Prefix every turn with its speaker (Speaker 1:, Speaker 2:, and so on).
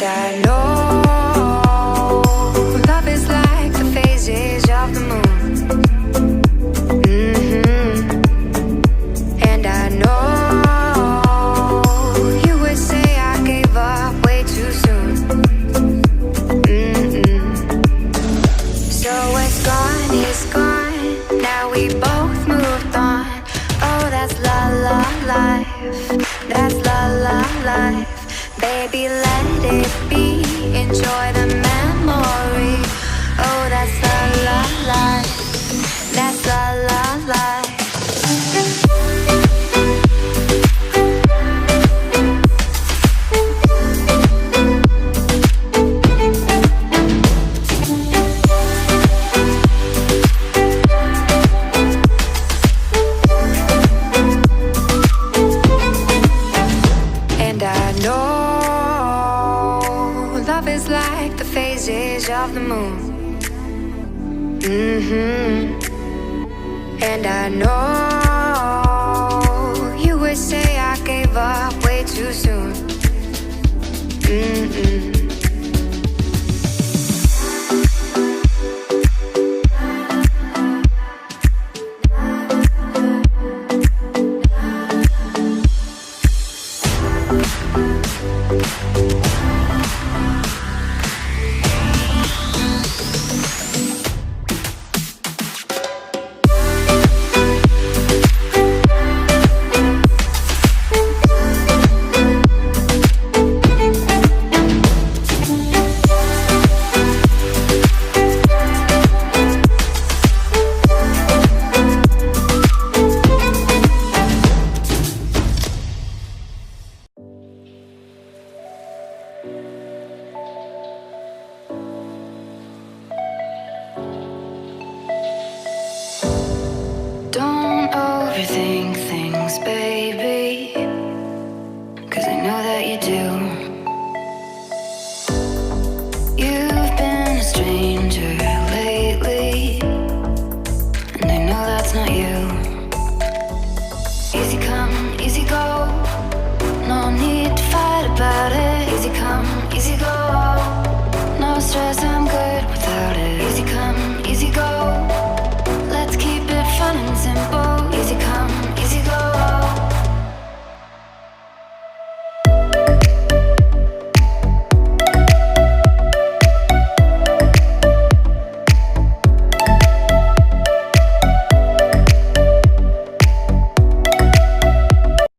Speaker 1: I know love is like the phases of the moon. And I know you would say I gave up way too soon. So it's gone, now we both moved on. Oh, that's la la life, that's la la life. Baby, let it be, enjoy the memory. Oh, that's la la life, that's la la life. Of the moon. And I know you would say I gave up way too soon. Don't overthink things, baby, 'cause I know that you do. You